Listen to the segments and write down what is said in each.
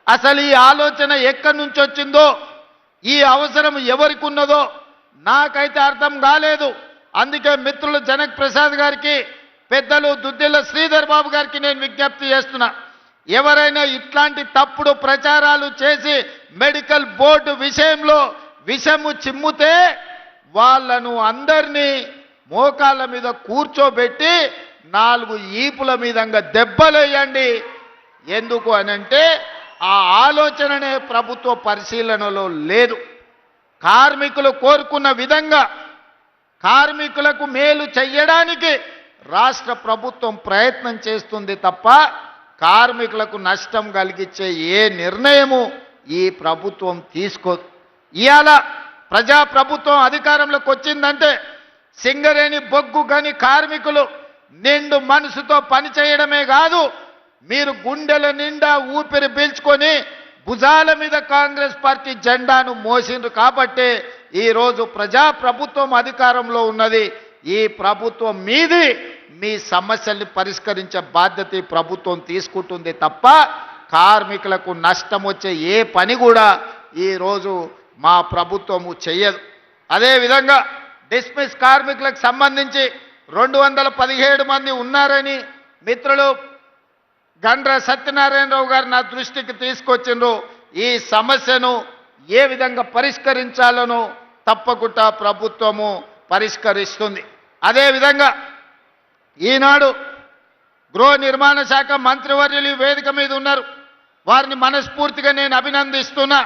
అసలు ఈ ఆలోచన ఎక్కడి నుంచి వచ్చిందో, ఈ అవసరం ఎవరికి ఉన్నదో నాకైతే అర్థం కాలేదు. అందుకే మిత్రులు జనక్ ప్రసాద్ గారికి, పెద్దలు దుద్దిల్ల శ్రీధర్ బాబు గారికి నేను విజ్ఞప్తి చేస్తున్నా. ఎవరైనా ఇట్లాంటి తప్పుడు ప్రచారాలు చేసి మెడికల్ బోర్డు విషయంలో విషము చిమ్ముతే వాళ్ళను అందరినీ మోకాళ్ళ మీద కూర్చోబెట్టి 4 ఈపుల మీదంగా దెబ్బలేయండి. ఎందుకు అనంటే ఆ ఆలోచననే ప్రభుత్వ పరిశీలనలో లేదు. కార్మికులు కోరుకున్న విధంగా కార్మికులకు మేలు చెయ్యడానికి రాష్ట్ర ప్రభుత్వం ప్రయత్నం చేస్తుంది తప్ప కార్మికులకు నష్టం కలిగించే ఏ నిర్ణయము ఈ ప్రభుత్వం తీసుకోదు. ఇవాళ ప్రజా ప్రభుత్వం అధికారంలోకి వచ్చిందంటే సింగరేణి బొగ్గు గని కార్మికులు నిండు మనసుతో పనిచేయడమే కాదు, మీరు గుండెల నిండా ఊపిరి పీల్చుకొని భుజాల మీద కాంగ్రెస్ పార్టీ జెండాను మోసిండ్రు కాబట్టి ఈరోజు ప్రజా ప్రభుత్వం అధికారంలో ఉన్నది. ఈ ప్రభుత్వం మీది మీ సమస్యల్ని పరిష్కరించే బాధ్యత ఈ ప్రభుత్వం తీసుకుంటుంది తప్ప కార్మికులకు నష్టం వచ్చే ఏ పని కూడా ఈరోజు మా ప్రభుత్వము చెయ్యదు. అదేవిధంగా డిస్మిస్ కార్మికులకు సంబంధించి 217 మంది ఉన్నారని మిత్రులు గండ్ర సత్యనారాయణరావు గారు నా దృష్టికి తీసుకొచ్చిండ్రు. ఈ సమస్యను ఏ విధంగా పరిష్కరించాలనో తప్పకుండా ప్రభుత్వము పరిష్కరిస్తుంది. అదేవిధంగా ఈనాడు గృహ నిర్మాణ శాఖ మంత్రివర్యులు వేదిక మీద ఉన్నారు. వారిని మనస్ఫూర్తిగా నేను అభినందిస్తున్నా.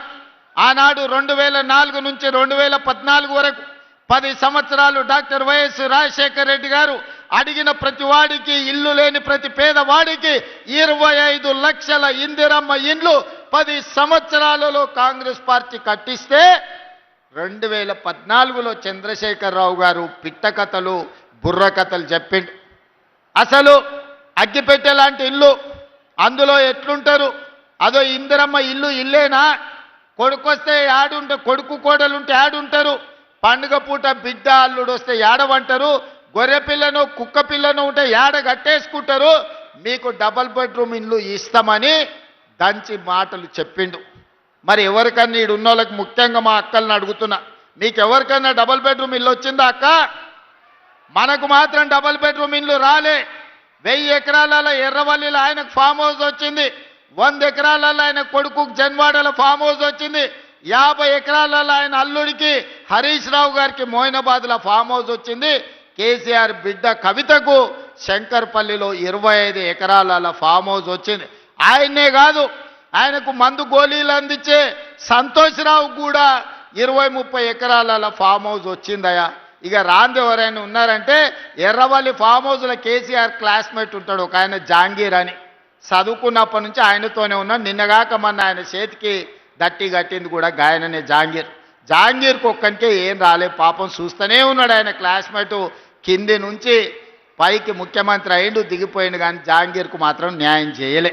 ఆనాడు 2004 నుంచి 2014 వరకు 10 సంవత్సరాలు డాక్టర్ వైఎస్ రాజశేఖర రెడ్డి గారు అడిగిన ప్రతి వాడికి, ఇల్లు లేని ప్రతి పేదవాడికి 25 లక్షల ఇందిరమ్మ ఇండ్లు 10 సంవత్సరాలలో కాంగ్రెస్ పార్టీ కట్టిస్తే 2014లో చంద్రశేఖరరావు గారు పిట్ట కథలు, బుర్ర కథలు చెప్పిండు. అసలు అగ్గిపెట్టె లాంటి ఇల్లు అందులో ఎట్లుంటారు? అదో ఇందిరమ్మ ఇల్లు ఇల్లేనా? కొడుకొస్తే యాడుంటే, కొడుకు కోడలుంటే యాడుంటారు? పండుగ పూట బిడ్డ అల్లుడు వస్తే యాడవంటారు? గొర్రె పిల్లను కుక్క పిల్లను ఉంటే యాడ కట్టేసుకుంటారు. మీకు డబల్ బెడ్రూమ్ ఇల్లు ఇస్తామని దంచి మాటలు చెప్పిండు. మరి ఎవరికన్నా ఈడు ఉన్నోళ్ళకి, ముఖ్యంగా మా అక్కల్ని అడుగుతున్నా, మీకు ఎవరికన్నా డబల్ బెడ్రూమ్ ఇల్లు వచ్చిందా అక్క? మనకు మాత్రం డబల్ బెడ్రూమ్ ఇల్లు రాలే. 1000 ఎకరాలలో ఎర్రవల్లిలో ఆయనకు ఫామ్ హౌస్ వచ్చింది. 100 ఎకరాలలో ఆయన కొడుకు జన్వాడలో ఫామ్ హౌస్ వచ్చింది. 50 ఎకరాలలో ఆయన అల్లుడికి హరీష్ రావు గారికి మోయినాబాద్లో ఫామ్ హౌస్ వచ్చింది. కేసీఆర్ బిడ్డ కవితకు శంకర్పల్లిలో 25 ఎకరాల ఫామ్ హౌస్ వచ్చింది. ఆయన్నే కాదు, ఆయనకు మందు గోళీలు అందించే సంతోష్రావు కూడా 20-30 ఎకరాల ఫామ్ హౌస్ వచ్చిందయా. ఇక రాంది ఎవరైనా ఉన్నారంటే ఎర్రవల్లి ఫామ్ హౌస్లో కేసీఆర్ క్లాస్మేట్ ఉంటాడు ఒక ఆయన, జాంగీర్ అని. చదువుకున్నప్పటి నుంచి ఆయనతోనే ఉన్నాడు. నిన్నగాక మొన్న ఆయన చేతికి దట్టి కట్టింది కూడా గాయననే జాంగీర్. జాంగీర్కి ఒక్కనికే ఏం రాలే పాపం, చూస్తూనే ఉన్నాడు. ఆయన క్లాస్మేటు కింది నుంచి పైకి ముఖ్యమంత్రి అయిండు, దిగిపోయిండు, కానీ జాంగీర్కు మాత్రం న్యాయం చేయలే.